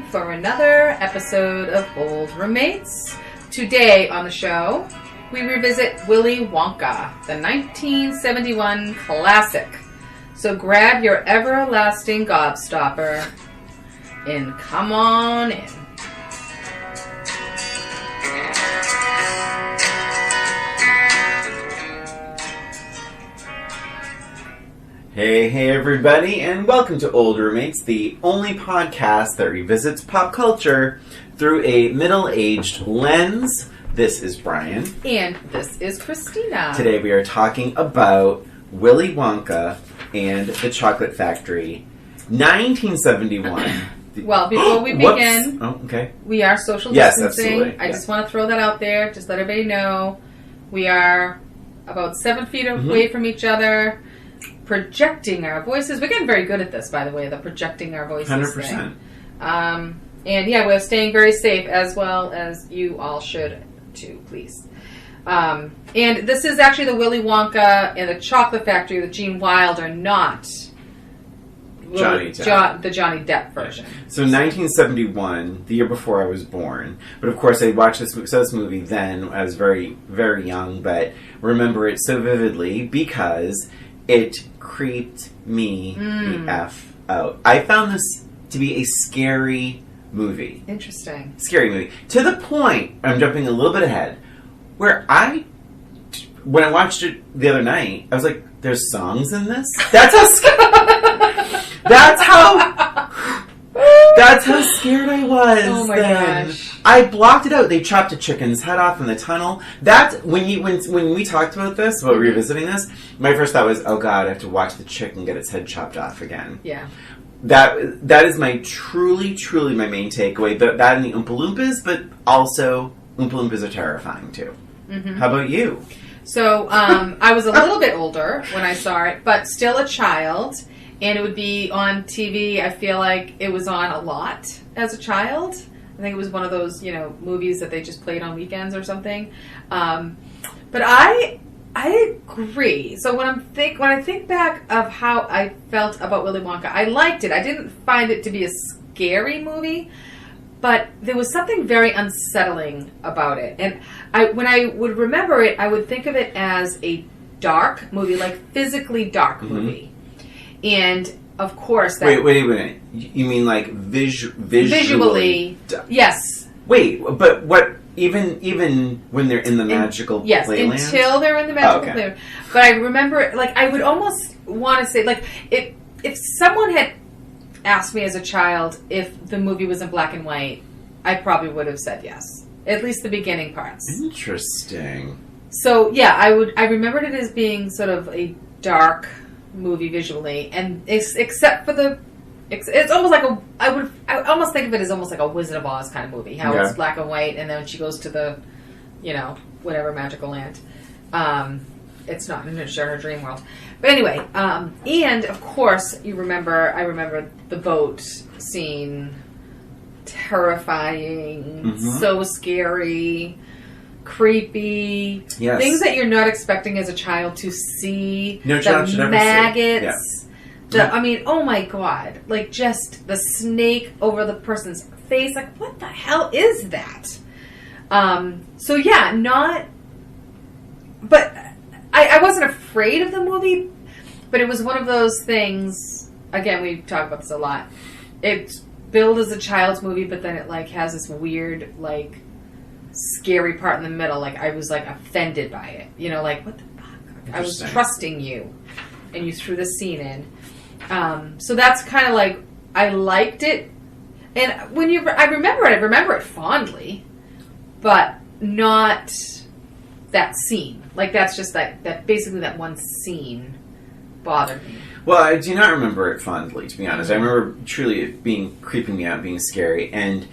for another episode of Old Roommates. Today on the show, we revisit Willy Wonka, the 1971 classic. So grab your everlasting gobstopper and come on in. Hey everybody, and welcome to Old Roommates, the only podcast that revisits pop culture through a middle-aged lens. This is Brian. And this is Christina. Today we are talking about Willy Wonka and the Chocolate Factory, 1971. Well, before we begin, we are social distancing. Yes, absolutely. I just want to throw that out there, just let everybody know. We are about 7 feet away from each other. Projecting our voices. We're getting very good at this, by the way, the projecting our voices 100%. thing. And yeah, we're staying very safe, as well as you all should too, please. And this is actually the Willy Wonka and the Chocolate Factory with Gene Wilder, not Johnny Depp. The Johnny Depp version. So 1971, the year before I was born. But of course I watched this movie then. I was very, very young, but remember it so vividly because it creeped me the F out. I found this to be a scary movie. Interesting. Scary movie. To the point, I'm jumping a little bit ahead, where when I watched it the other night, I was like, there's songs in this? That's how That's how scared I was. Oh my gosh. I blocked it out. They chopped a chicken's head off in the tunnel. That's when we talked about this, about revisiting this, my first thought was, oh god, I have to watch the chicken get its head chopped off again. Yeah. That is my truly my main takeaway. That and the Oompa Loompas, but also Oompa Loompas are terrifying too. Mm-hmm. How about you? So I was a little bit older when I saw it, but still a child. And it would be on TV. I feel like it was on a lot as a child. I think it was one of those, movies that they just played on weekends or something. But I agree. So when I think back of how I felt about Willy Wonka, I liked it. I didn't find it to be a scary movie, but there was something very unsettling about it. And when I would remember it, I would think of it as a dark movie, like physically dark movie. And, of course... Wait. You mean like visually? Yes. Wait, but what... Even when they're in the magical playland? Yes, until they're in the magical playland. But I remember, I would almost want to say, if someone had asked me as a child if the movie was in black and white, I probably would have said yes. At least the beginning parts. Interesting. So, yeah, I remembered it as being sort of a dark movie visually, and except for it's almost like I almost think of it as almost like a Wizard of Oz kind of movie, how it's black and white, and then when she goes to the whatever magical land, it's not in her dream world, but anyway, and of course I remember the boat scene, terrifying, so scary, creepy, things that you're not expecting as a child to see. No child should ever see. Maggots. I mean, oh my god! Just the snake over the person's face. What the hell is that? So yeah, but I wasn't afraid of the movie, but it was one of those things. Again, we talk about this a lot. It's billed as a child's movie, but then it has this weird scary part in the middle. I was offended by it. What the fuck? I was trusting you, and you threw this scene in. So that's kind of I liked it, and I remember it fondly, but not that scene. That's just that basically that one scene bothered me. Well, I do not remember it fondly, to be honest. I remember truly it creeping me out, being scary, and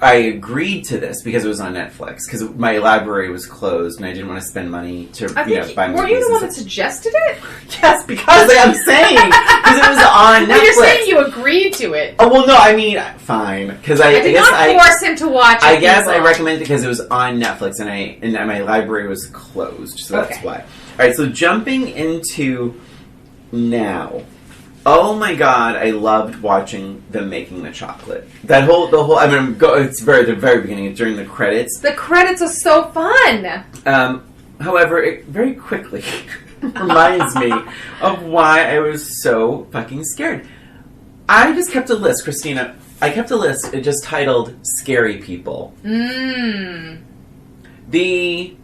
I agreed to this because it was on Netflix, because my library was closed and I didn't want to spend money to buy movies. Were you the one that suggested it? Yes, because I'm saying, because it was on Netflix. Well, you're saying you agreed to it. Oh, well, no, I mean, fine. Because I did not force him to watch it. I guess I recommended it because it was on Netflix and my library was closed, so that's why. All right, so jumping into now. Oh my god, I loved watching them making the chocolate. The whole. I mean, it's the very beginning. It's during the credits. The credits are so fun. However, it very quickly reminds me of why I was so fucking scared. I just kept a list, Christina. I kept a list. It just titled "Scary People." The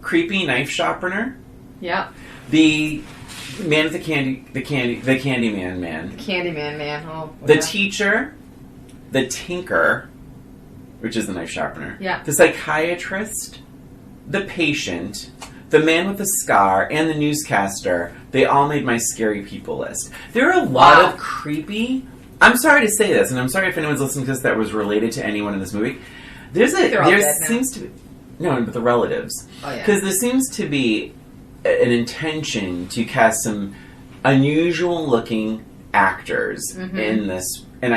creepy knife sharpener. Yeah. The man with the Candyman man. The Candyman man. Oh. The teacher, the tinker, which is the knife sharpener. Yeah. The psychiatrist, the patient, the man with the scar, and the newscaster. They all made my scary people list. There are a lot of creepy. I'm sorry to say this, and I'm sorry if anyone's listening to this that was related to anyone in this movie. There seems to be but the relatives. Oh yeah. Because there seems to be an intention to cast some unusual looking actors in this, and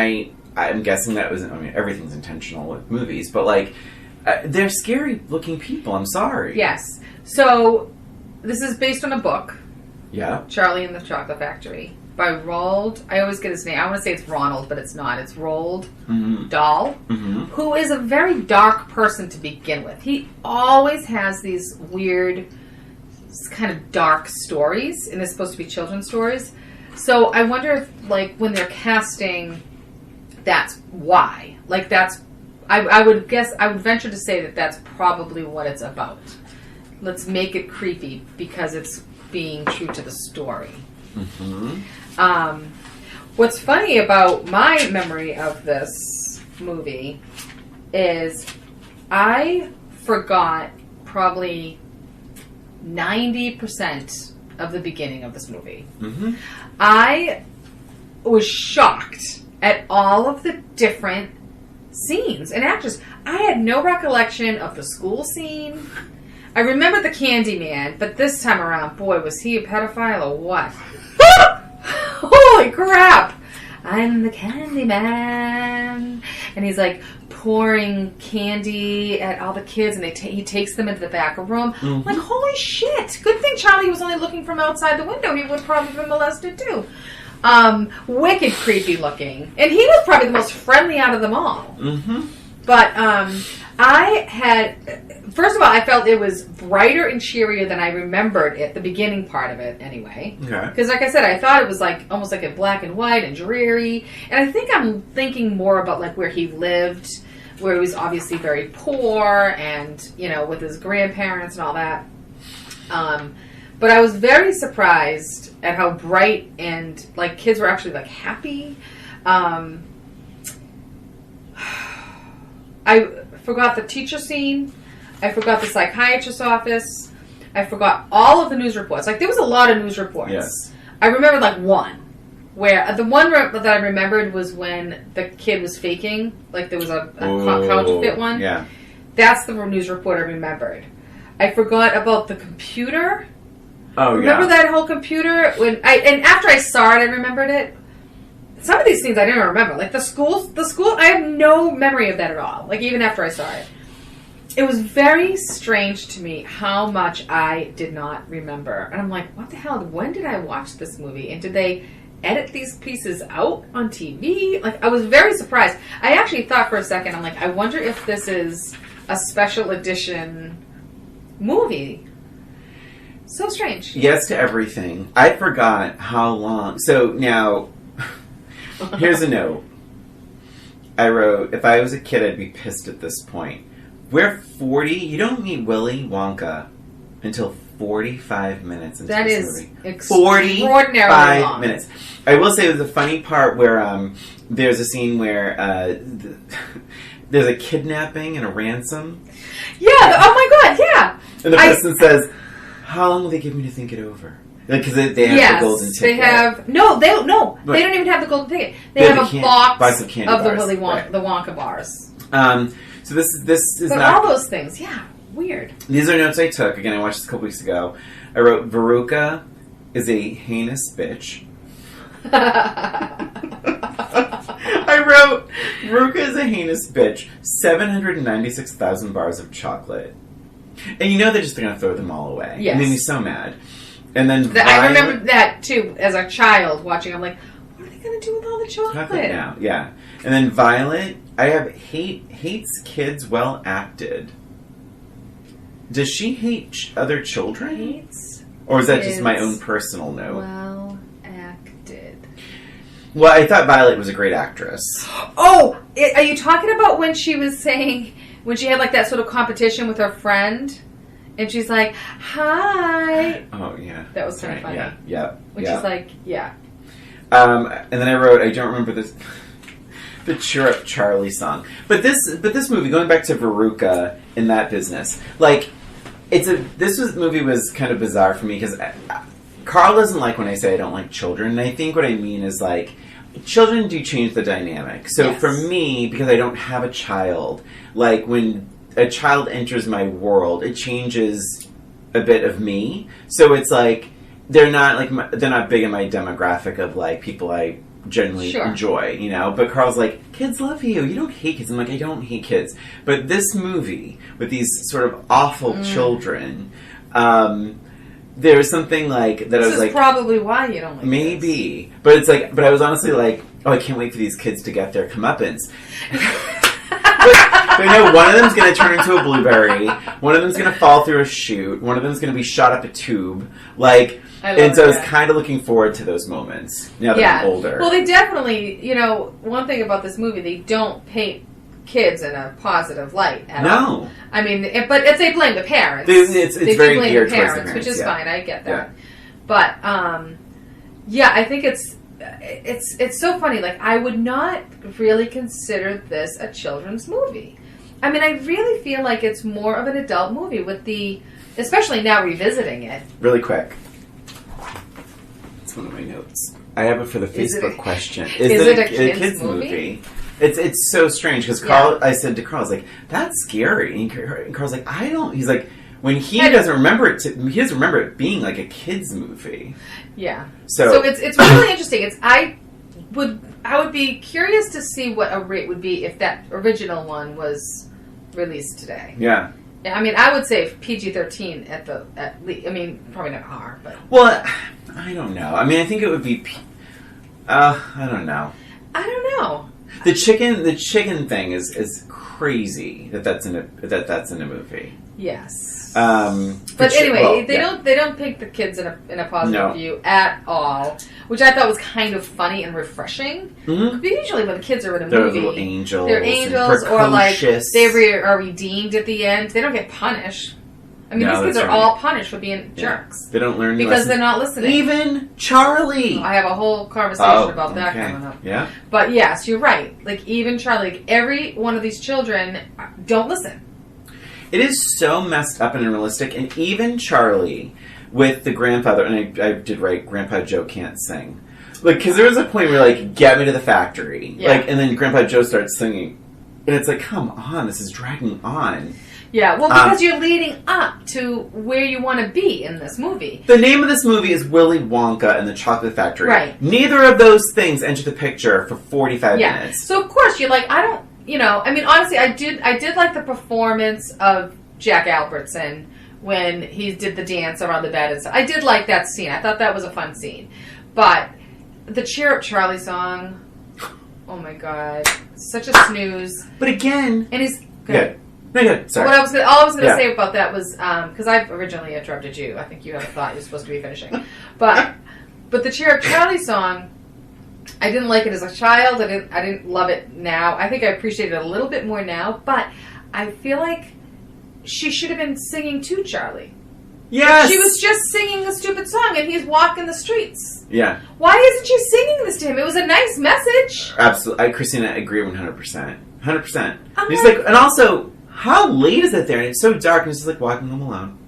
I'm guessing that was, everything's intentional with movies, but like they're scary looking people. I'm sorry. Yes. So this is based on a book. Yeah. Charlie and the Chocolate Factory by Roald. I always get his name. I want to say it's Ronald, but it's not. It's Roald Dahl, who is a very dark person to begin with. He always has these weird, kind of dark stories, and they're supposed to be children's stories. So I wonder if, like, when they're casting, that's why. Like, that's... I would venture to say that that's probably what it's about. Let's make it creepy because it's being true to the story. What's funny about my memory of this movie is I forgot probably 90% of the beginning of this movie. I was shocked at all of the different scenes and actors. I had no recollection of the school scene. I remember the Candyman, but this time around, boy, was he a pedophile or what? Holy crap! I'm the Candyman. And he's like pouring candy at all the kids, and he takes them into the back room. Like, holy shit! Good thing Charlie was only looking from outside the window. He would probably have been molested too. Wicked creepy looking. And he was probably the most friendly out of them all. But I had... First of all, I felt it was brighter and cheerier than I remembered it, the beginning part of it, anyway. Because, like I said, I thought it was like almost like a black and white and dreary. And I think I'm thinking more about like where he lived, where he was obviously very poor and, you know, with his grandparents and all that. But I was very surprised at how bright and, like, kids were actually, like, happy. I forgot the teacher scene. I forgot the psychiatrist's office. I forgot all of the news reports. Like, there was a lot of news reports. Yes. I remembered, like, one. Where, the one that I remembered was when the kid was faking. Like, there was a counterfeit one. Yeah. That's the news report I remembered. I forgot about the computer. Oh, Remember that whole computer? And after I saw it, I remembered it. Some of these scenes I didn't remember. Like, the school, I have no memory of that at all. Like, even after I saw it. It was very strange to me how much I did not remember. And I'm like, what the hell? When did I watch this movie? And did they edit these pieces out on TV? Like, I was very surprised. I actually thought for a second, I'm like, I wonder if this is a special edition movie. So strange. Yes to everything. I forgot how long. So now, here's a note. I wrote, if I was a kid, I'd be pissed at this point. We're 40. You don't meet Willy Wonka until 45 minutes into this movie. That is extraordinarily 45 long. minutes. I will say there's a funny part where there's a scene where there's a kidnapping and a ransom. Yeah. Oh my God. Yeah. And the person says, "How long will they give me to think it over?" Because they have the golden ticket. They have they don't even have the golden ticket. They have a box of the Willy Wonka, the Wonka bars. So this is but not all those things, yeah, weird. These are notes I took. Again, I watched this a couple weeks ago. I wrote, Veruca is a heinous bitch. I wrote, Veruca is a heinous bitch. 796,000 bars of chocolate. And you know they're just going to throw them all away. Yes. It made me so mad. And then I remember that, too, as a child watching. I'm like, going to do with all the chocolate? Chocolate now, yeah. And then Violet, hates kids well acted. Does she hate other children? Hates Or is that just my own personal note? well acted. Well, I thought Violet was a great actress. Oh! Are you talking about when she was saying... When she had, like, that sort of competition with her friend? And she's like, hi! Oh, yeah. That was kind of funny. Yeah. When she's like, yeah. And then I wrote, I don't remember this... the Cheer Up Charlie song. But this movie, going back to Veruca in that business, like... movie was kind of bizarre for me because Carl doesn't like when I say I don't like children, and I think what I mean is like children do change the dynamic. So yes. For me, because I don't have a child, like when a child enters my world, it changes a bit of me. So it's like they're not big in my demographic of like people I generally enjoy, you know, but Carl's like, kids love you don't hate kids. I'm like, I don't hate kids, but this movie with these sort of awful children, there's something like that. I was like, probably why you don't like maybe kids. But I was honestly like, oh, I can't wait for these kids to get their comeuppance. But I know one of them's going to turn into a blueberry, one of them's going to fall through a chute, one of them's going to be shot up a tube, like. And so I was kind of looking forward to those moments now that I'm older. Well, they definitely, you know, one thing about this movie, they don't paint kids in a positive light at all. No. I mean, but if they blame the parents. It's very blame geared the towards parents, the parents, which is fine. I get that. Yeah. But, I think it's so funny. Like, I would not really consider this a children's movie. I mean, I really feel like it's more of an adult movie especially now revisiting it. Really quick. It's one of my notes. I have it for the Facebook question. Is it a kid's movie? It's so strange because Carl. I said to Carl, I was like, "That's scary," and Carl's like, "I don't." He's like, when he doesn't remember it. He doesn't remember it being like a kid's movie. Yeah. So it's really interesting. I would be curious to see what a rate would be if that original one was released today. Yeah. I mean, I would say PG-13 at least. I mean, probably not R, but... Well, I don't know. I mean, I think it would be... I don't know. I don't know. The chicken thing is crazy that's in a movie. Yes. But anyway, they don't paint the kids in a positive view at all, which I thought was kind of funny and refreshing. Mm-hmm. But usually when the kids are in a movie, little angels, they're angels, or like they are redeemed at the end. They don't get punished. I mean, these kids are all punished for being jerks. They don't learn because they're not listening. Even Charlie. I have a whole conversation about that coming up. Yeah. But yes, you're right. Like even Charlie, like every one of these children don't listen. It is so messed up and unrealistic, and even Charlie with the grandfather, and I did write, Grandpa Joe can't sing. Like, because there was a point where, like, get me to the factory. Yeah. Like, and then Grandpa Joe starts singing. And it's like, come on, this is dragging on. Yeah, well, because you're leading up to where you want to be in this movie. The name of this movie is Willy Wonka and the Chocolate Factory. Right. Neither of those things enter the picture for 45 minutes. So, of course, you're like, I don't... You know, I mean, honestly, I did like the performance of Jack Albertson when he did the dance around the bed and stuff. I did like that scene. I thought that was a fun scene. But the Cheer Up Charlie song, oh my god, such a snooze. But again, and he's good. No, good. Sorry. All I was going to say about that was because I've originally interrupted you. I think you had a thought you're supposed to be finishing, but the Cheer Up Charlie song. I didn't like it as a child. I didn't love it now. I think I appreciate it a little bit more now, but I feel like she should have been singing to Charlie. Yes! She was just singing a stupid song and he's walking the streets. Yeah. Why isn't she singing this to him? It was a nice message. Absolutely. Christina, I agree 100%. 100%. He's like, and also, how late is it there? And it's so dark and he's just like walking home alone.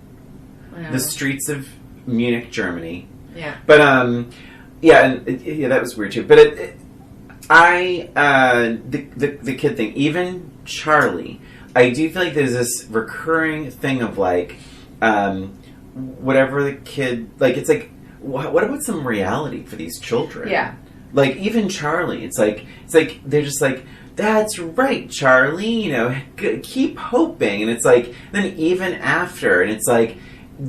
The streets of Munich, Germany. Yeah. But, yeah, and that was weird too. But the kid thing, even Charlie, I do feel like there's this recurring thing of like, whatever the kid, like it's like, what about some reality for these children? Yeah. Like even Charlie, it's like they're just like, that's right, Charlie. You know, keep hoping, and it's like then even after, and it's like.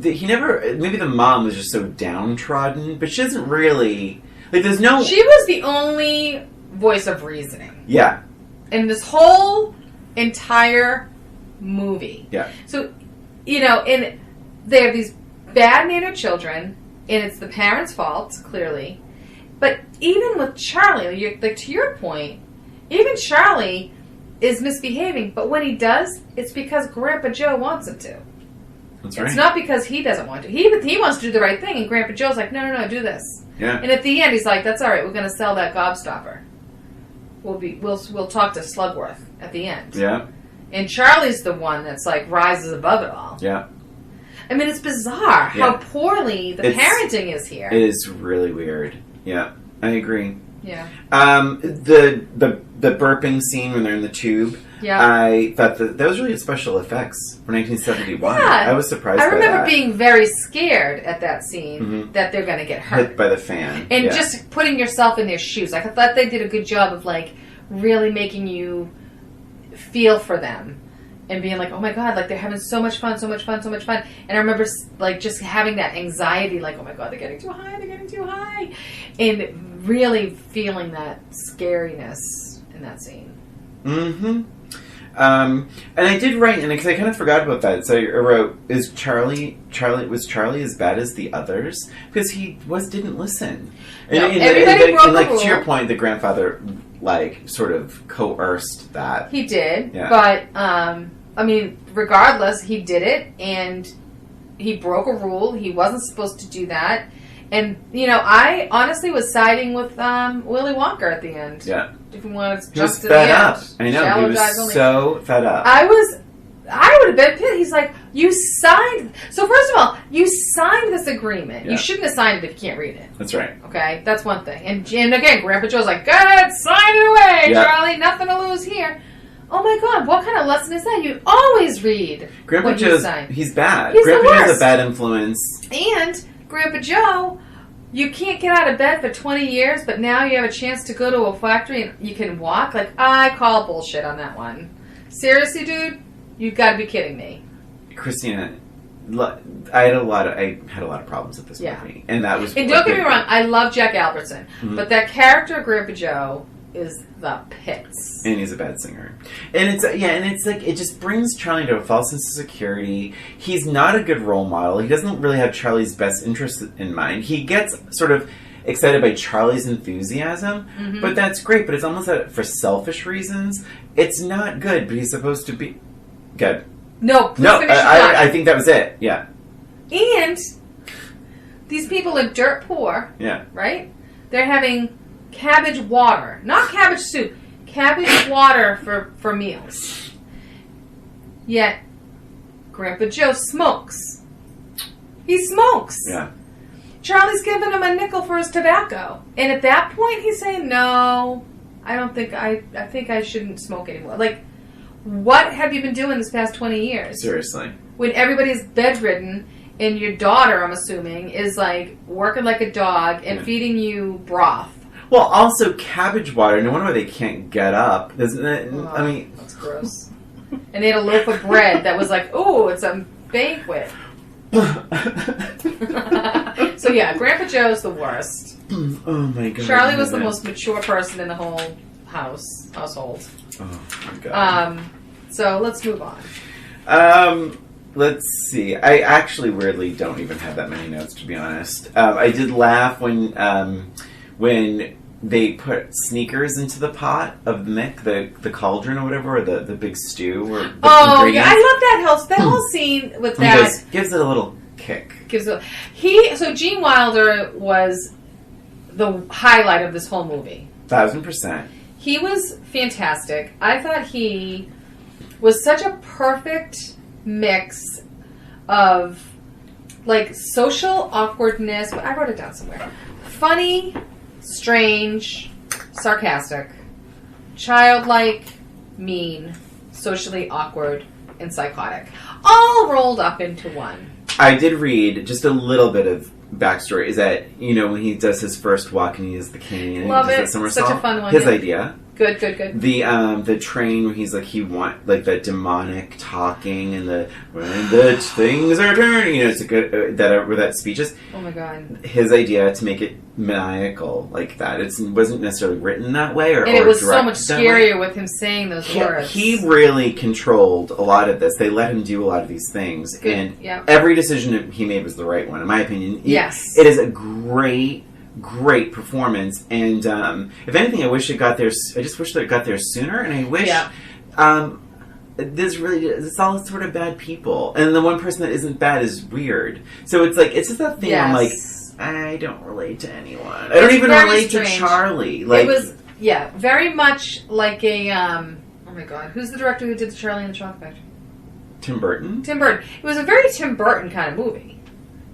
He never... Maybe the mom was just so downtrodden, but she doesn't really... Like, there's no... She was the only voice of reasoning. Yeah. In this whole entire movie. Yeah. So, and they have these bad-mannered children, and it's the parents' fault, clearly. But even with Charlie, like to your point, even Charlie is misbehaving. But when he does, it's because Grandpa Joe wants him to. That's right. It's not because he doesn't want to. He wants to do the right thing, and Grandpa Joe's like, no, do this. Yeah. And at the end, he's like, that's all right. We're going to sell that gobstopper. We'll talk to Slugworth at the end. Yeah. And Charlie's the one that's like rises above it all. Yeah. I mean, it's bizarre how poorly the parenting is here. It is really weird. Yeah, I agree. Yeah. The burping scene when they're in the tube. Yeah. I thought that was really special effects for 1971. Yeah. I was surprised by that. I remember being very scared at that scene that they're going to get hurt. Hit by the fan. And just putting yourself in their shoes. Like, I thought they did a good job of, like, really making you feel for them. And being like, oh my God, like, they're having so much fun. And I remember, like, just having that anxiety, like, oh my God, they're getting too high. And really feeling that scariness in that scene. Mm-hmm. And I did write, and because I kind of forgot about that, so I wrote, was Charlie as bad as the others? Because he didn't listen. No, and everybody broke the rule. To your point, the grandfather, like, sort of coerced that. He did, yeah. But, I mean, regardless, he did it, and he broke a rule. He wasn't supposed to do that. And, I honestly was siding with Willy Wonka at the end. Yeah. If you want to He jump was to fed the up. end. I know, Shallow he guys was only. so fed up. I would have been pissed. He's like, you signed... So first of all, you signed this agreement. Yeah. You shouldn't have signed it if you can't read it. That's right. Okay? That's one thing. And again, Grandpa Joe's like, go ahead, sign it away, Charlie. Nothing to lose here. Oh my God, what kind of lesson is that? You always read Grandpa Joe's... He's bad. He's Grandpa the worst. Joe's a bad influence. And Grandpa Joe... You can't get out of bed for 20 years, but now you have a chance to go to a factory and you can walk? Like, I call bullshit on that one. Seriously, dude? You've got to be kidding me. Christina, I had a lot of problems with this movie. And that was... And don't get me wrong, I love Jack Albertson. Mm-hmm. But that character of Grandpa Joe is the pits. And he's a bad singer. And it's like, it just brings Charlie to a false sense of security. He's not a good role model. He doesn't really have Charlie's best interest in mind. He gets sort of excited by Charlie's enthusiasm, but that's great, but it's almost for selfish reasons. It's not good, but he's supposed to be good. No, I think that was it. Yeah. And these people are dirt poor. Yeah. Right? They're having cabbage water, not cabbage soup, cabbage water for meals. Yet, Grandpa Joe smokes. He smokes. Yeah. Charlie's giving him a nickel for his tobacco. And at that point, he's saying, no, I think I shouldn't smoke anymore. Like, what have you been doing this past 20 years? Seriously. When everybody's bedridden and your daughter, I'm assuming, is like working like a dog and feeding you broth. Well, also cabbage water. No wonder why they can't get up. Isn't it? Oh, I mean, that's gross. And they had a loaf of bread that was like, oh, it's a banquet. So yeah, Grandpa Joe's the worst. Oh my God. Charlie was the most mature person in the whole household. Oh my God. So let's move on. Let's see. I actually weirdly don't even have that many notes, to be honest. I did laugh when they put sneakers into the pot of Mick, the cauldron or whatever, or the big stew. Or the yeah, I love that whole scene with that. Gives it a little kick. So Gene Wilder was the highlight of this whole movie. 1000%. He was fantastic. I thought he was such a perfect mix of like social awkwardness. I wrote it down somewhere. Funny, strange, sarcastic, childlike, mean, socially awkward, and psychotic. All rolled up into one. I did read just a little bit of backstory. Is that, when he does his first walk and he is the king and Love he does it. that somersault. Such a fun one. His idea. Good. The train where he's like like that demonic talking and the when the things are turning. You know, it's a good where that speech is. Oh my god. His idea to make it maniacal like that. It wasn't necessarily written that way, or it was so much that scarier with him saying those words. He really controlled a lot of this. They let him do a lot of these things, and every decision he made was the right one, in my opinion. Yes, it is a great performance, and if anything, I wish it got there. I just wish that it got there sooner, and I wish. It's all sort of bad people, and the one person that isn't bad is weird. So it's like it's just that thing. I'm like, I don't relate to anyone. I don't even relate to Charlie. Like, it was very much like a oh my god, who's the director who did the Charlie and the Chocolate Factory? Tim Burton. It was a very Tim Burton kind of movie.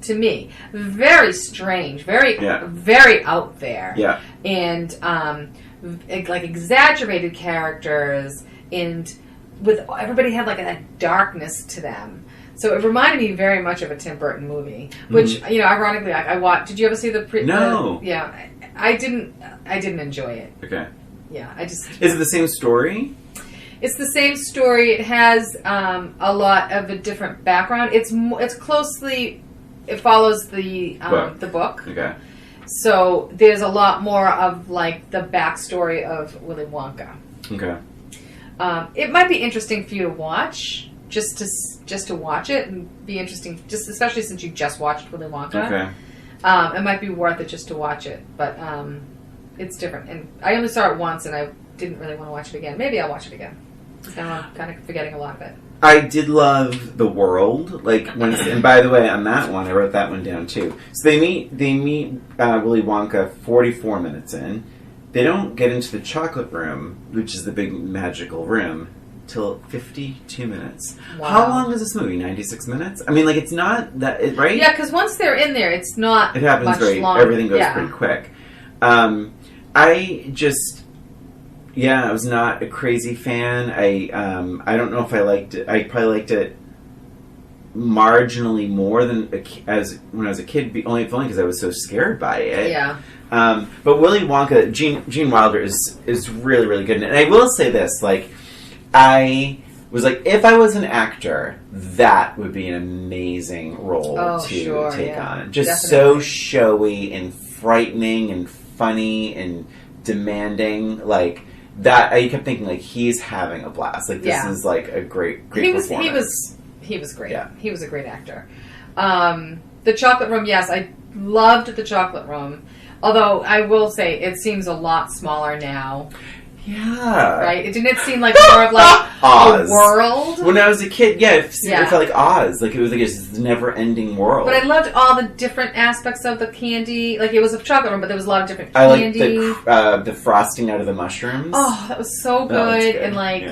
To me, very strange, very out there. Yeah, and like exaggerated characters, and with everybody had like a darkness to them. So it reminded me very much of a Tim Burton movie, which ironically, I watched. Did you ever see the? No. I didn't enjoy it. Okay. Yeah, Is it the same story? It's the same story. It has a lot of a different background. It's closely. It follows the book. Okay. So there's a lot more of like the backstory of Willy Wonka. Okay. It might be interesting for you to watch, just to watch it and be interesting, just especially since you just watched Willy Wonka. Okay. It might be worth it just to watch it, but it's different. And I only saw it once, and I didn't really want to watch it again. Maybe I'll watch it again. Now I'm kind of forgetting a lot of it. I did love the world, like and by the way, on that one, I wrote that one down too. So they meet Willy Wonka 44 minutes in. They don't get into the chocolate room, which is the big magical room, till 52 minutes. Wow. How long is this movie? 96 minutes? I mean, like it's not that right? Yeah, because once they're in there, it's not. It happens much very. longer. Everything goes pretty quick. I just. Yeah, I was not a crazy fan. I don't know if I liked it. I probably liked it marginally more than as when I was a kid. Only because I was so scared by it. Yeah. But Willy Wonka, Gene Wilder is really, really good. And I will say this: like, I was like, if I was an actor, that would be an amazing role to take on. Just so showy and frightening and funny and demanding, like. That I kept thinking, like, he's having a blast. Like, this is like a great performance. He was great. Yeah. He was a great actor. The Chocolate Room, yes, I loved the Chocolate Room. Although I will say it seems a lot smaller now. Yeah. Right? It didn't seem like more of like Oz. A world. When I was a kid, it felt like Oz. Like it was like this never-ending world. But I loved all the different aspects of the candy. Like it was a chocolate room, but there was a lot of different candy. I liked the frosting out of the mushrooms. Oh, that was so good. And like,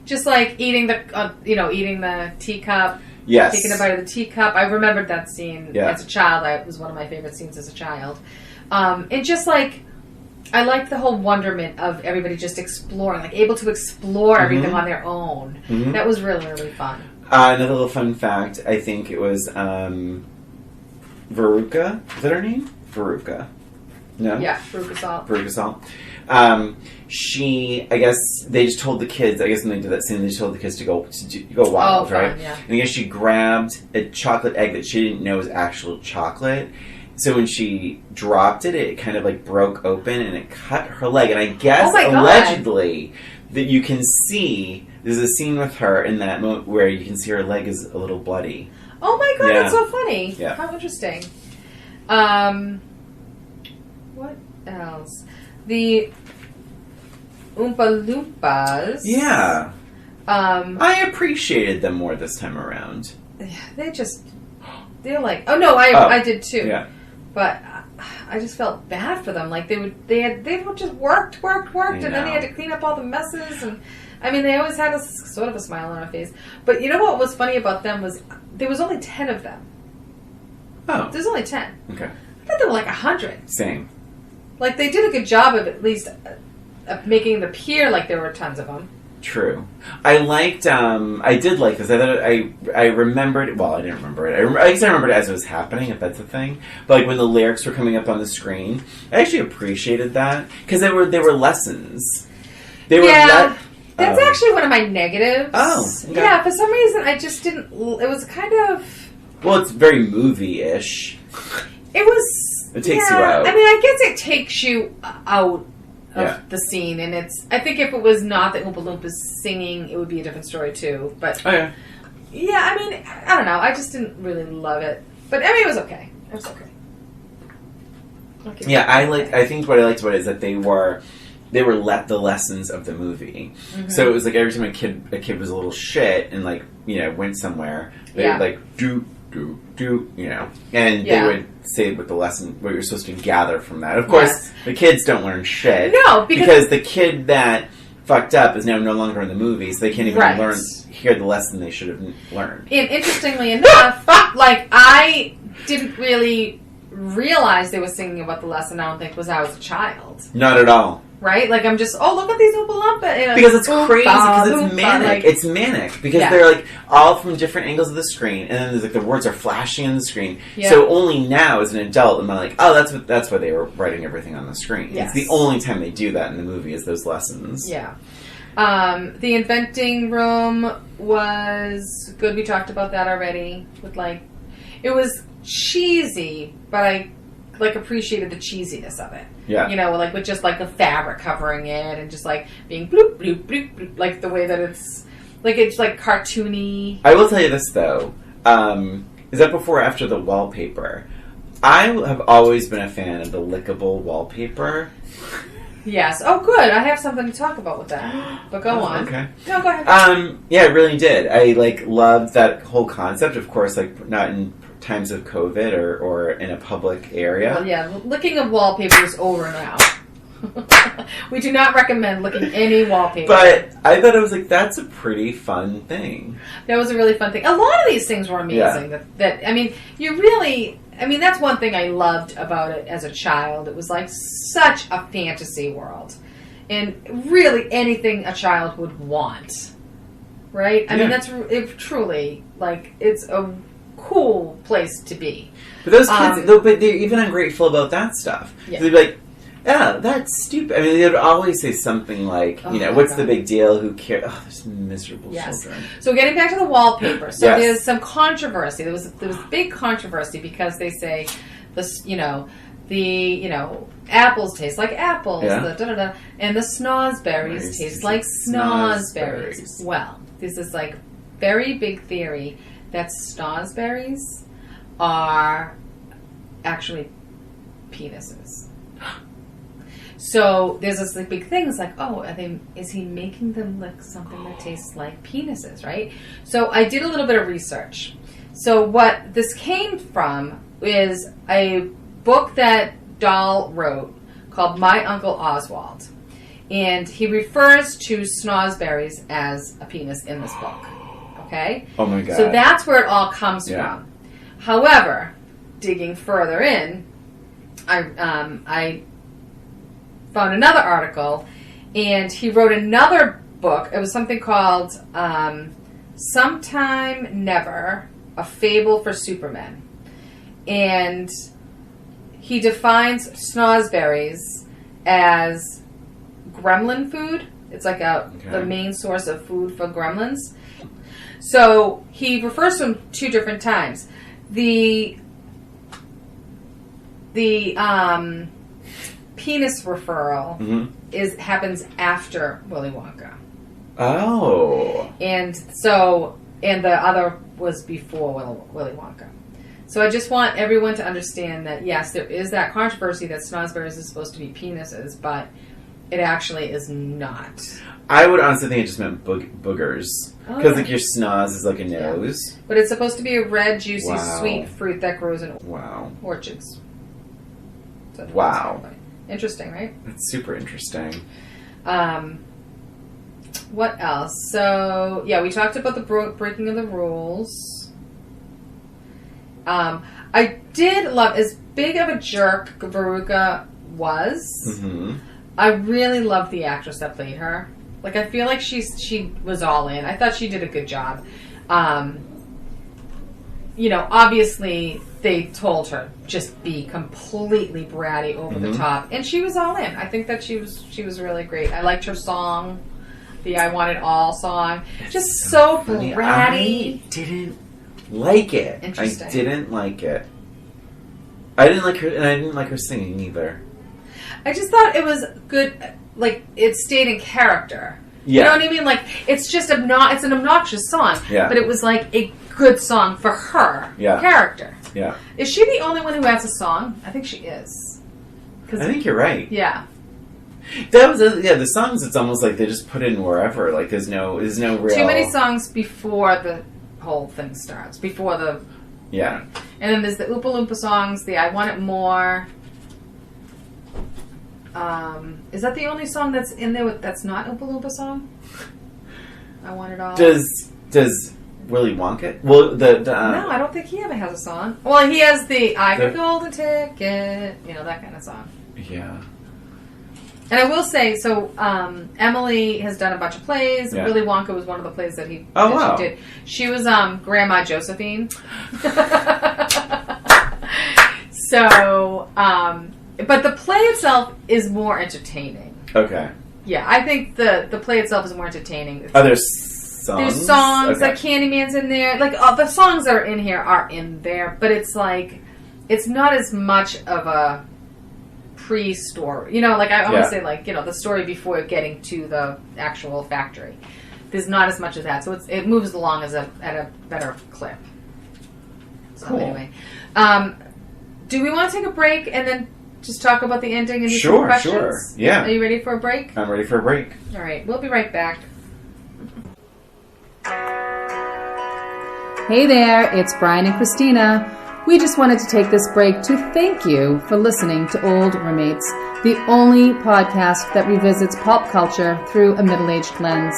just like eating the teacup. Yes. Taking a bite of the teacup. I remembered that scene as a child. It was one of my favorite scenes as a child. And just like, I liked the whole wonderment of everybody just exploring, like able to explore everything on their own. Mm-hmm. That was really, really fun. Another little fun fact, I think it was Veruca. Is that her name? Veruca. No? Yeah, Veruca Salt. Veruca Salt. I guess they just told the kids, I guess when they did that scene, they just told the kids to go wild, right? Yeah. And I guess she grabbed a chocolate egg that she didn't know was actual chocolate. So when she dropped it, it kind of like broke open and it cut her leg. And I guess allegedly that you can see, there's a scene with her in that moment where you can see her leg is a little bloody. Oh my god, that's so funny. Yeah. How interesting. What else? The Oompa Loompas. Yeah. I appreciated them more this time around. They're like, I did too. Yeah. But I just felt bad for them. Like they just worked, and then they had to clean up all the messes. And I mean, they always had a sort of a smile on their face. But you know what was funny about them was there was only 10 of them. Oh, there's only 10. Okay. I thought there were like 100. Same. Like they did a good job of at least making it appear like there were tons of them. True. I liked, I did like this. I thought I remembered, well, I didn't remember it. I guess I remembered it as it was happening, if that's a thing. But like when the lyrics were coming up on the screen, I actually appreciated that. Because they were lessons. They were that's actually one of my negatives. Oh, okay. Yeah, for some reason I just didn't. It was kind of. Well, it's very movie-ish. It was. It takes you out. I mean, I guess it takes you out of the scene, and it's. I think if it was not the Oompa Loompas singing, it would be a different story too. But yeah, I mean, I don't know. I just didn't really love it, but I mean, it was okay. It was okay. Yeah, I think what I liked about it is that they were the lessons of the movie. Mm-hmm. So it was like every time a kid was a little shit and like, you know, went somewhere, they would like do, you know, and they would say what you're supposed to gather from that. Of course, the kids don't learn shit. No, because the kid that fucked up is now no longer in the movie, so they can't even hear the lesson they should have learned. And interestingly enough, like I didn't really realize they were singing about the lesson. I don't think was I was a child. Not at all. Right? Like I'm just look at these Oompa Loompas. Because it's crazy, because it's manic. Like, it's manic because they're like all from different angles of the screen, and then there's like the words are flashing on the screen. Yeah. So only now as an adult am I like, oh, that's why they were writing everything on the screen. Yes. It's the only time they do that in the movie is those lessons. Yeah. The inventing room was good. We talked about that already. With like, it was cheesy, but I like appreciated the cheesiness of it. Yeah. You know, like with just like the fabric covering it and just like being bloop, bloop, bloop, bloop, like the way that it's like cartoony. I will tell you this though. Is that before or after the wallpaper? I have always been a fan of the lickable wallpaper. Yes. Oh, good. I have something to talk about with that. But go on. Okay. No, go ahead. Yeah, I really did. I like loved that whole concept. Of course, like not in times of COVID or in a public area. Well, yeah, licking of wallpaper is over now. We do not recommend licking any wallpaper. But I thought it was like, that's a pretty fun thing. That was a really fun thing. A lot of these things were amazing. Yeah. That I mean, that's one thing I loved about it as a child. It was like such a fantasy world. And really anything a child would want. Right? I mean, that's truly, like, it's a cool place to be. But those kids, but they're even ungrateful about that stuff. Yeah. They'd be like, yeah, that's stupid. I mean, they would always say something like, what's the big deal? Who cares? Oh, there's miserable children. So getting back to the wallpaper. So there's some controversy. There was big controversy because they say this, apples taste like apples, and the snozberries taste like snozberries. Well, this is like very big theory that snozberries are actually penises. So there's this big thing. It's like, is he making them lick something that tastes like penises, right? So I did a little bit of research. So what this came from is a book that Dahl wrote called My Uncle Oswald. And he refers to snozberries as a penis in this book. Okay? Oh my God. So that's where it all comes from. However, digging further in, I found another article, and he wrote another book. It was something called Sometime Never, A Fable for Supermen. And he defines snozberries as gremlin food. It's like the main source of food for gremlins. So he refers to them two different times. The penis referral happens after Willy Wonka. Oh. And the other was before Willy Wonka. So I just want everyone to understand that yes, there is that controversy that snozberries is supposed to be penises, but it actually is not. I would honestly think it just meant boogers. Because like your snoz is like a nose. Yeah. But it's supposed to be a red, juicy, sweet fruit that grows in orchards. So wow. Interesting, right? That's super interesting. What else? So, we talked about the breaking of the rules. I did love, as big of a jerk Veruca was, I really loved the actress that played her. Like, I feel like she was all in. I thought she did a good job. obviously they told her just be completely bratty over the top, and she was all in. I think that she was really great. I liked her song, the "I Want It All" song. It's just so funny. bratty. I didn't like it. Interesting. I didn't like it. I didn't like her, and I didn't like her singing either. I just thought it was good. Like, it stayed in character. Yeah. You know what I mean? Like, it's just it's an obnoxious song. Yeah. But it was like a good song for her character. Yeah. Is she the only one who has a song? I think she is. I think you're right. Yeah. That was the songs. It's almost like they just put in wherever. Like there's no real. Too many songs before the whole thing starts. Before the. Yeah. And then there's the Oompa Loompa songs. The "I Want It More." Is that the only song that's in there that's not Oompa Loompa song? "I Want It All." Does Willy Wonka? Well, no, I don't think he ever has a song. Well, he has the "I Got a Golden Ticket," that kind of song. Yeah. And I will say, so Emily has done a bunch of plays. Yeah. Willy Wonka was one of the plays that she did. She was Grandma Josephine. So, but the play itself is more entertaining. Okay. Yeah, I think the play itself is more entertaining. Are there songs? There's songs, like Candyman's in there. Like, the songs that are in here are in there, but it's like, it's not as much of a pre-story. Like, I always say, like, the story before getting to the actual factory. There's not as much of that, so it moves along at a better clip. So, cool. Anyway. Do we want to take a break and then just talk about the ending and do some questions? Sure. Yeah. Are you ready for a break? I'm ready for a break. All right. We'll be right back. Hey there. It's Brian and Christina. We just wanted to take this break to thank you for listening to Old Roommates, the only podcast that revisits pulp culture through a middle-aged lens.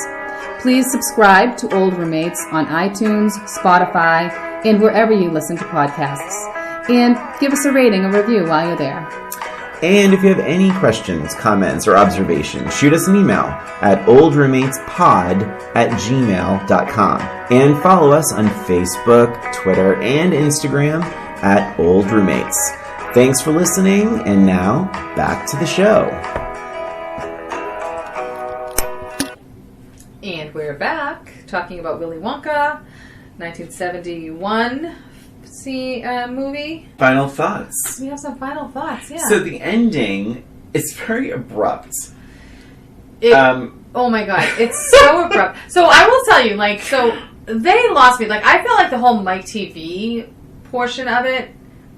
Please subscribe to Old Roommates on iTunes, Spotify, and wherever you listen to podcasts. And give us a rating or review while you're there. And if you have any questions, comments, or observations, shoot us an email at oldroommatespod@gmail.com. And follow us on Facebook, Twitter, and Instagram at Old Roommates. Thanks for listening, and now, back to the show. And we're back, talking about Willy Wonka, 1971 movie. Final thoughts. We have some final thoughts, yeah. So the ending is very abrupt. Oh my god, it's so abrupt. So I will tell you, like, so they lost me. Like, I feel like the whole Mike TV portion of it,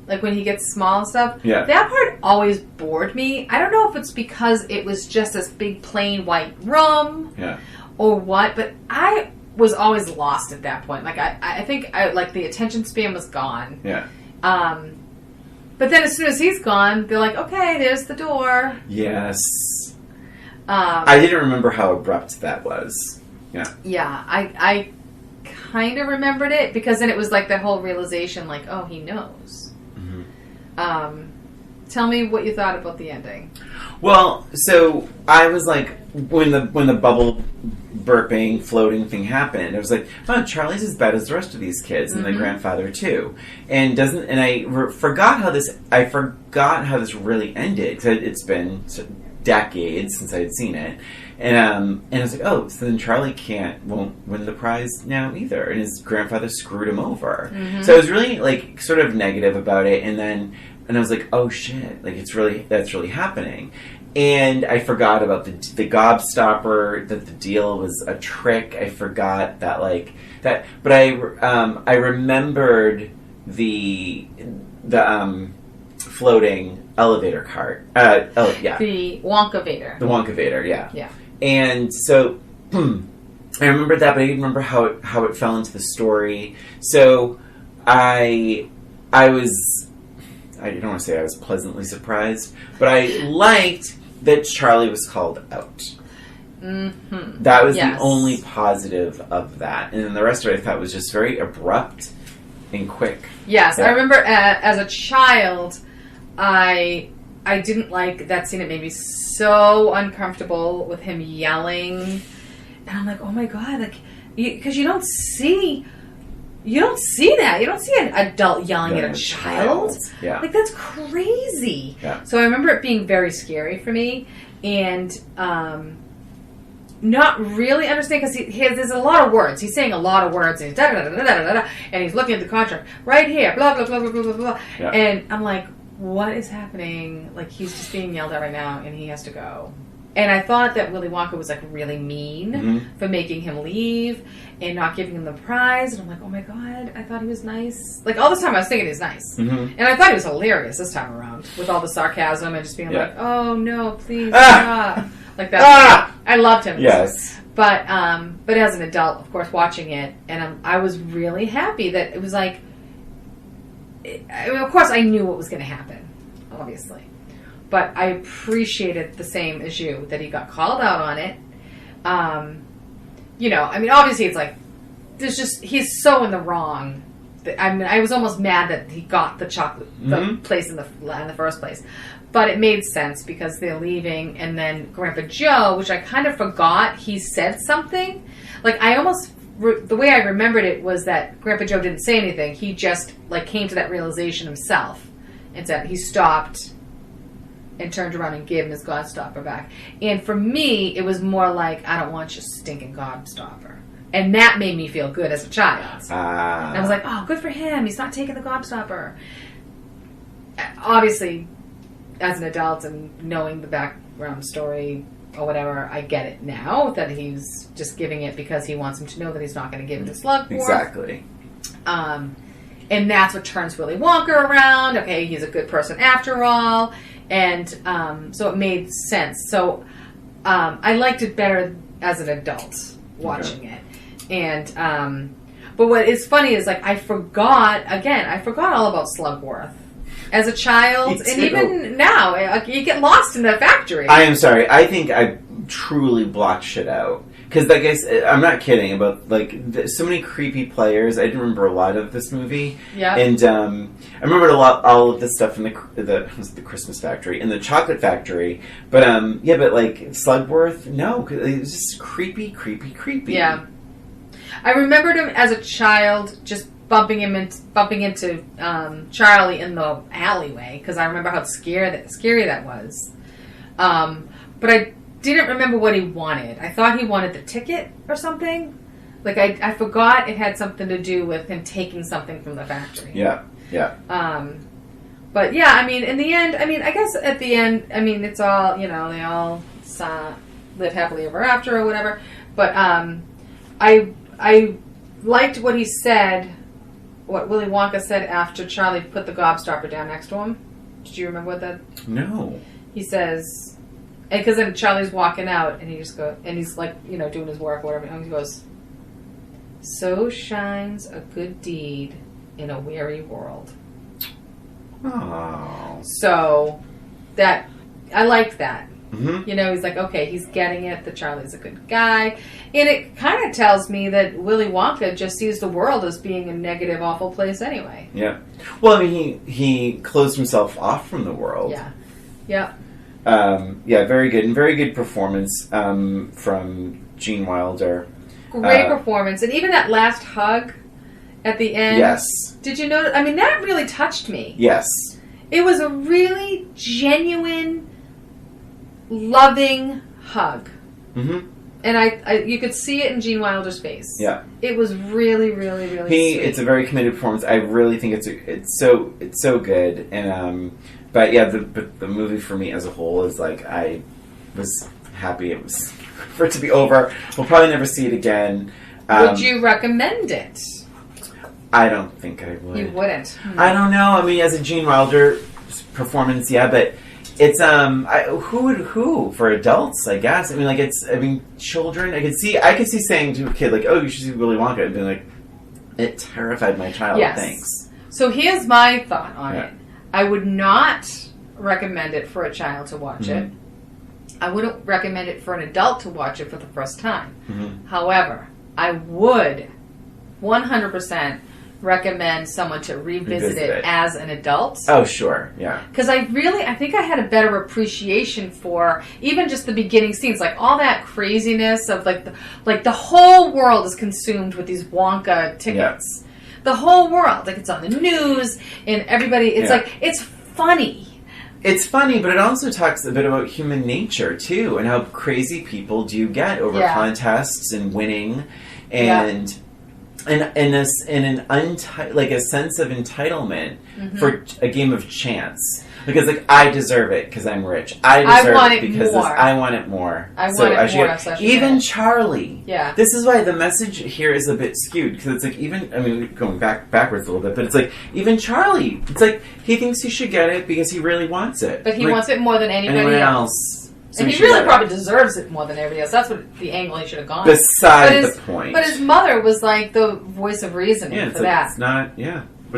like when he gets small and stuff, that part always bored me. I don't know if it's because it was just this big plain white room or what, but I was always lost at that point. Like, I think like the attention span was gone. Yeah. But then as soon as he's gone, they're like, okay, there's the door. Yes. I didn't remember how abrupt that was. Yeah. Yeah, I kind of remembered it because then it was like the whole realization, like, oh, he knows. Mm-hmm. Tell me what you thought about the ending. Well, so I was like, when the bubble burping, floating thing happened, I was like, oh, Charlie's as bad as the rest of these kids, and the grandfather too. And I forgot how this really ended, because it's been decades since I had seen it. And I was like, oh, so then Charlie won't win the prize now either, and his grandfather screwed him over. Mm-hmm. So I was really like sort of negative about it, and I was like, oh shit, like that's really happening. And I forgot about the gobstopper, that the deal was a trick. I forgot that but I remembered the floating elevator cart. The Wonkavator. The Wonkavator, yeah. Yeah. And so I remembered that, but I didn't remember how it fell into the story. So I don't want to say I was pleasantly surprised, but I liked that Charlie was called out. Mm-hmm. That was the only positive of that. And then the rest of it I thought was just very abrupt and quick. Yes, yeah. I remember as a child, I didn't like that scene. It made me so uncomfortable with him yelling. And I'm like, oh my God, like, because you don't see you don't see that. You don't see an adult yelling at a child. Yeah. Like, that's crazy. Yeah. So I remember it being very scary for me, and not really understand, because there's a lot of words. He's saying a lot of words, and he's da-da-da-da-da-da-da, and he's looking at the contract right here, blah, blah, blah, blah, blah, blah, blah. Yeah. And I'm like, what is happening? Like, he's just being yelled at right now, and he has to go. And I thought that Willy Wonka was, like, really mean for making him leave and not giving him the prize. And I'm like, oh, my God, I thought he was nice. Like, all this time I was thinking he was nice. And I thought he was hilarious this time around with all the sarcasm and just being like, oh, no, please stop. Like that. I loved him. Yes. But as an adult, of course, watching it, and I was really happy that it was like, of course, I knew what was going to happen, obviously. But I appreciated the same as you, that he got called out on it. You know, I mean, obviously it's like, he's so in the wrong. I mean, I was almost mad that he got the chocolate, the place in the first place. But it made sense because they're leaving, and then Grandpa Joe, which I kind of forgot, he said something. Like, I almost, the way I remembered it was that Grandpa Joe didn't say anything. He just, like, came to that realization himself. And said, he stopped and turned around and gave him his gobstopper back. And for me, it was more like, I don't want your stinking gobstopper. And that made me feel good as a child. And I was like, oh, good for him. He's not taking the gobstopper. Obviously, as an adult and knowing the background story or whatever, I get it now that he's just giving it because he wants him to know that he's not going to give it to Slugworth. Exactly. And that's what turns Willy Wonka around. Okay, he's a good person after all. And so it made sense. So I liked it better as an adult watching it. And but what is funny is, like, I forgot all about Slugworth as a child, and even now you get lost in the factory. I am sorry. I think I truly blocked shit out. Because, like, I'm not kidding about, like, so many creepy players. I didn't remember a lot of this movie. Yeah. And I remembered all of the stuff in the Christmas factory, in the chocolate factory. But, but, like, Slugworth, no. Cause it was just creepy. Yeah. I remembered him as a child just bumping into Charlie in the alleyway, because I remember how scary that was. But I didn't remember what he wanted. I thought he wanted the ticket or something. Like, I forgot it had something to do with him taking something from the factory. Yeah. But yeah, I mean, in the end, I guess at the end, it's all, they all live happily ever after or whatever. But I liked what he said, what Willy Wonka said after Charlie put the gobstopper down next to him. Did you remember what that? No. He says, because then Charlie's walking out, and he just goes, and he's like, doing his work or whatever, and he goes, "So shines a good deed in a weary world." Oh. So that I liked that. Mm-hmm. He's like, okay, he's getting it, that Charlie's a good guy. And it kind of tells me that Willy Wonka just sees the world as being a negative, awful place anyway. Yeah. Well, he closed himself off from the world. Yeah. Yeah. Very good. And very good performance from Gene Wilder. Great performance. And even that last hug at the end. Yes. Did you notice? That really touched me. Yes. It was a really genuine, loving hug. Mm-hmm. And you could see it in Gene Wilder's face. Yeah. It was really, really, really sweet. It's a very committed performance. I really think it's so good. And but yeah, the movie for me as a whole is like, I was happy it was for it to be over. We'll probably never see it again. Would you recommend it? I don't think I would. You wouldn't. I don't know. As a Gene Wilder performance, yeah, but it's who for adults, I guess. Children. I could see saying to a kid like, "Oh, you should see Willy Wonka," and being like, "It terrified my child." Yes. Thanks. So here's my thought on it. I would not recommend it for a child to watch it. I wouldn't recommend it for an adult to watch it for the first time. Mm-hmm. However, I would 100% recommend someone to revisit it as an adult. Oh, sure, yeah. Because I think I had a better appreciation for even just the beginning scenes, like all that craziness of like the whole world is consumed with these Wonka tickets. Yeah. the whole world. Like, it's on the news, and everybody, it's like, it's funny. It's funny, but it also talks a bit about human nature, too, and how crazy people do get over contests and winning, and a sense of entitlement for a game of chance. Because, like, I deserve it because I'm rich. I deserve it because I want it more. I want it more. Even Charlie. Yeah. This is why the message here is a bit skewed. Because it's like, going backwards a little bit, but it's like, even Charlie, it's like, he thinks he should get it because he really wants it. But he wants it more than anybody else. So and he really probably deserves it more than everybody else. That's what the angle he should have gone. Beside the point. But his mother was like the voice of reasoning for that. It's not,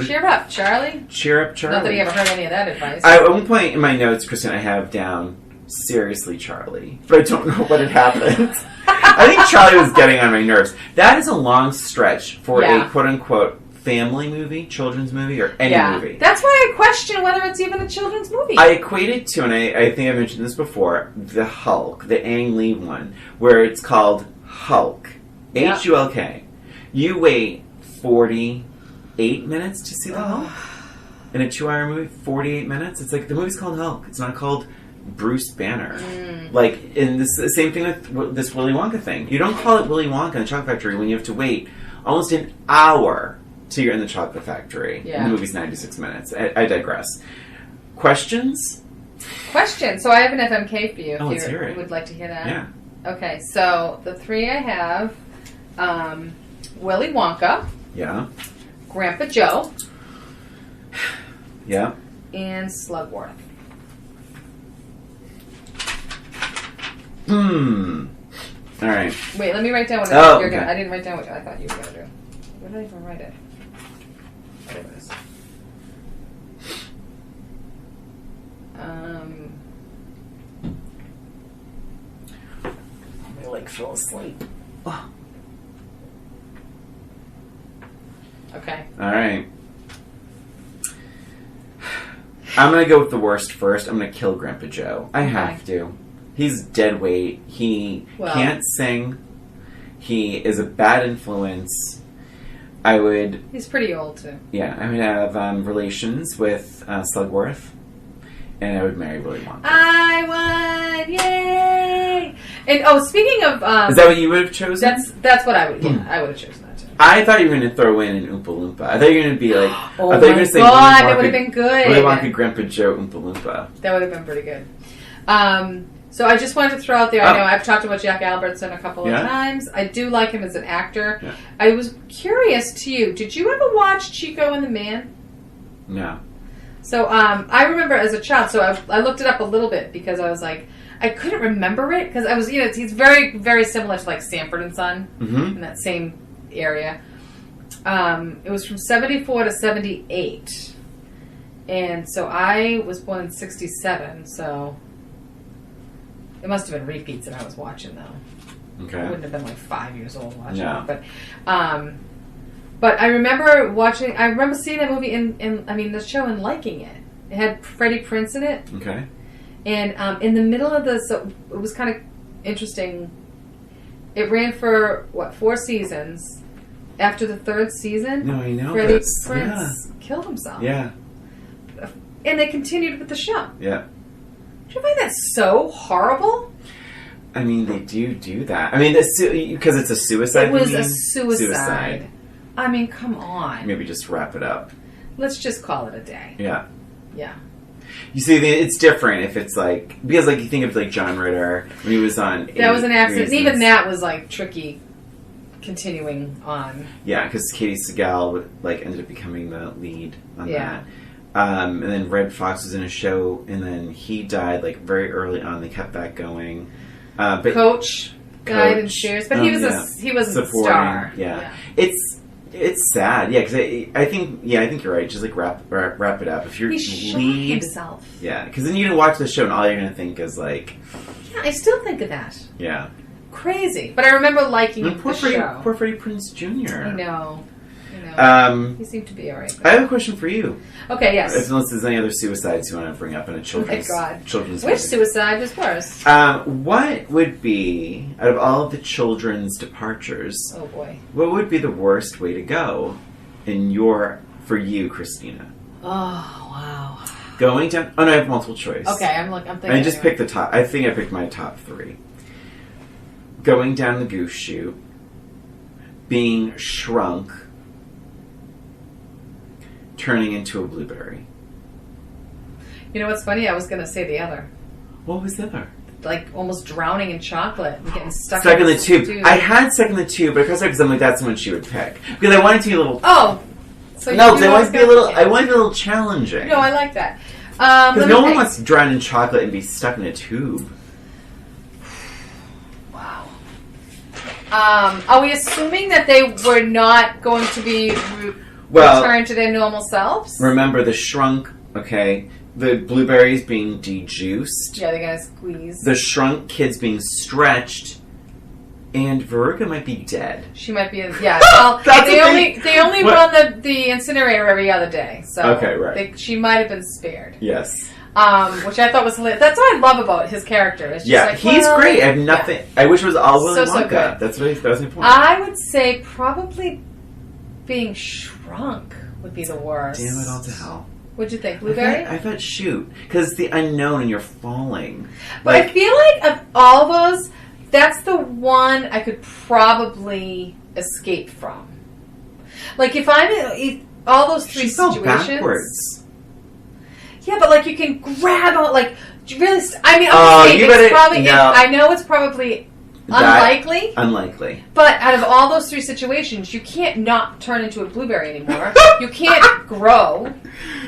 Cheer up, Charlie. Cheer up, Charlie. Not that he ever heard any of that advice. At one point in my notes, Christina, I have down, seriously, Charlie. But I don't know what had happened. I think Charlie was getting on my nerves. That is a long stretch for a quote-unquote family movie, children's movie, or any movie. That's why I question whether it's even a children's movie. I equate it to, and I think I mentioned this before, the Hulk, the Ang Lee one, where it's called Hulk. Hulk. You wait 48 minutes to see the Hulk? In a 2-hour movie, 48 minutes? It's like, the movie's called Hulk. It's not called Bruce Banner. Like, and this the same thing with this Willy Wonka thing. You don't call it Willy Wonka in the Chocolate Factory when you have to wait almost an hour till you're in the Chocolate Factory. Yeah. And the movie's 96 minutes. I digress. Questions? So I have an FMK for you. Let's hear it. Would like to hear that? Yeah. Okay, so the 3 I have, Willy Wonka. Yeah. Grandpa Joe. Yeah. And Slugworth. All right. Wait, let me write down what you're going to... I didn't write down what I thought you were going to do. Where did I even write it? There it is. I fell asleep. Oh. Okay. All right. I'm going to go with the worst first. I'm going to kill Grandpa Joe. I have to. He's dead weight. He can't sing. He is a bad influence. He's pretty old, too. Yeah, I would have relations with Slugworth. And I would marry Willy Wonka. I won! Yay! And, speaking of... is that what you would have chosen? That's what I would... Yeah, I would have chosen that, too. I thought you were going to throw in an Oompa Loompa. I thought you were going to be like... oh I thought you were going to say God, that would have been good. Willy Wonka, Grandpa Joe, Oompa Loompa. That would have been pretty good. So I just wanted to throw out there, I know I've talked about Jack Albertson a couple of times. I do like him as an actor. Yeah. I was curious to you, did you ever watch Chico and the Man? No. So I remember as a child, so I looked it up a little bit because I was like, I couldn't remember it because I was, he's very, very similar to like Sanford and Son in that same area. It was from 74 to 78. And so I was born in 67, so it must have been repeats that I was watching though. Okay. I wouldn't have been like 5 years old watching it. But I remember seeing that movie the show and liking it. It had Freddie Prinze in it. Okay. And in the middle of so it was kind of interesting. It ran for 4 seasons. After the 3rd season, Freddie Prinze killed himself. Yeah. And they continued with the show. Yeah. Do you find that so horrible? I mean, they do that. I mean, because it's a suicide. It was a suicide. I mean, come on. Maybe just wrap it up. Let's just call it a day. Yeah. Yeah. You see, it's different if it's like... Because, like, you think of, like, John Ritter when he was on... That was an accident. And even that was, like, tricky continuing on. Yeah, because Katie Segal, like, ended up becoming the lead on that. And then Red Fox was in a show, and then he died, like, very early on. They kept that going. But Coach died in Cheers. But he was a star. Yeah. It's sad, because I think you're right. Just like wrap it up. If you're he shot himself. Yeah, because then you're gonna watch the show and all you're gonna think is like, yeah, I still think of that. Yeah, crazy. But I remember liking the show. Poor Freddie Prinze Jr. I know. He seemed to be alright. I have a question for you. Okay, yes. Unless there's any other suicides you want to bring up in a children's. Oh my God. Children's Which movie. suicide was worse? What would be, out of all of the children's departures? Oh boy. What would be the worst way to go? for you, Christina? Oh, wow. Going down... Oh, no, I have multiple choice. Okay, I'm thinking... I just picked the top... I think I picked my top 3. Going down the goose chute. Being shrunk. Turning into a blueberry. You know what's funny? I was going to say the other. What was the other? Like almost drowning in chocolate and getting stuck in the tube. I had stuck in the tube, but because I'm like, that's the one she would pick. Because I wanted to be a little... Oh! So no, because I wanted to be a little... I wanted to be a little challenging. No, I like that. Because no one wants to drown in chocolate and be stuck in a tube. Wow. Are we assuming that they were not going to be returned to their normal selves? Remember, the shrunk, okay, the blueberries being dejuiced. Yeah, they're going to squeeze. The shrunk kids being stretched. And Veruca might be dead. She might be, yeah. Well, they only run the incinerator every other day. So okay, right. She might have been spared. Yes. Which I thought was hilarious. That's what I love about his character. It's just he's great. I have nothing. Yeah. I wish it was all Willy Wonka. So good. That was my point. I would say probably being shrunk would be the worst. Damn it all to hell. What'd you think, blueberry? I thought shoot, because the unknown and you're falling. But I feel like of all those, that's the one I could probably escape from. Like if I'm in all those 3 situations. Backwards. Yeah, but like you can grab on, like really. I mean, it's probably. No. I know it's probably unlikely. Unlikely. But out of all those 3 situations, you can't not turn into a blueberry anymore. You can't grow.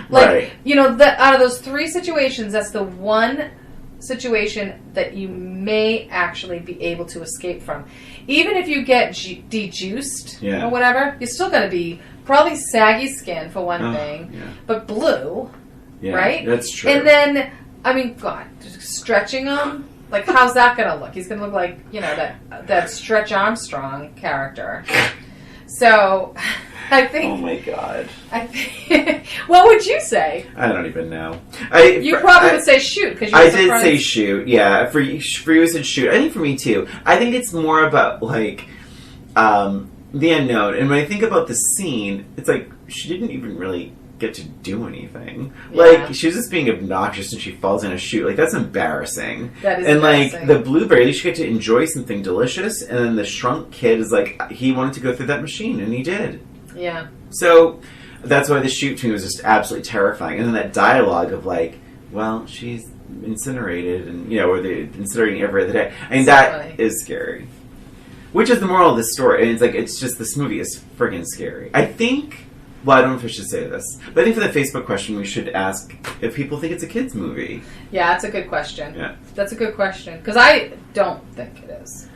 Like right. You know, out of those 3 situations, that's the one situation that you may actually be able to escape from. Even if you get dejuiced or whatever, you're still going to be probably saggy skin for one thing, but blue, right? That's true. And then, I mean, God, just stretching them, like how's that going to look? He's going to look like, you know, that Stretch Armstrong character. So, I think... Oh my God. What would you say? I don't even know. You probably would say shoot. Cause I did say shoot, yeah. For you it said shoot. I think for me too. I think it's more about, like, the unknown. And when I think about the scene, it's like, she didn't even really get to do anything. Yeah. Like, she was just being obnoxious and she falls in a chute. Like, that's embarrassing. That is embarrassing. Like, the blueberry, at least you get to enjoy something delicious. And then the shrunk kid is like, he wanted to go through that machine, and he did. Yeah. So, that's why the chute to me was just absolutely terrifying. And then that dialogue of, like, well, she's incinerated, and, you know, or they're incinerating every other day. I mean, that is scary. Which is the moral of this story. And it's like, it's just, this movie is friggin' scary. I think... Well, I don't know if I should say this, but I think for the Facebook question, we should ask if people think it's a kid's movie. Yeah, that's a good question. Yeah. That's a good question, because I don't think it is.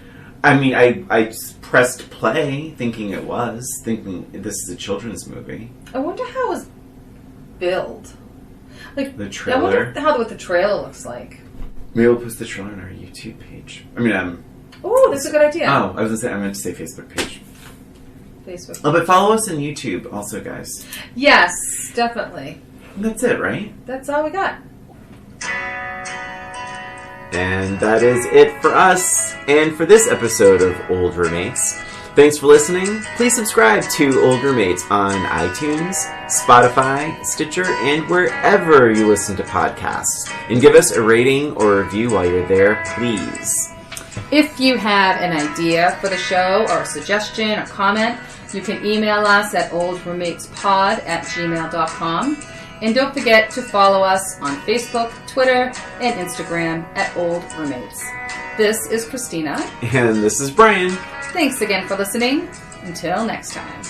I mean, I pressed play thinking it was, thinking this is a children's movie. I wonder how it was billed. Like, the trailer? I wonder what the trailer looks like. Maybe we'll post the trailer on our YouTube page. I mean, oh, that's a good idea. Oh, I was going to say, I meant to say Facebook page. Facebook. Oh, but follow us on YouTube also, guys. Yes, definitely. And that's it, right? That's all we got. And that is it for us and for this episode of Old Roommates. Thanks for listening. Please subscribe to Old Roommates on iTunes, Spotify, Stitcher, and wherever you listen to podcasts. And give us a rating or a review while you're there, please. If you have an idea for the show or a suggestion or comment, you can email us at oldroommatespod@gmail.com. And don't forget to follow us on Facebook, Twitter, and Instagram at Old Roommates. This is Christina. And this is Brian. Thanks again for listening. Until next time.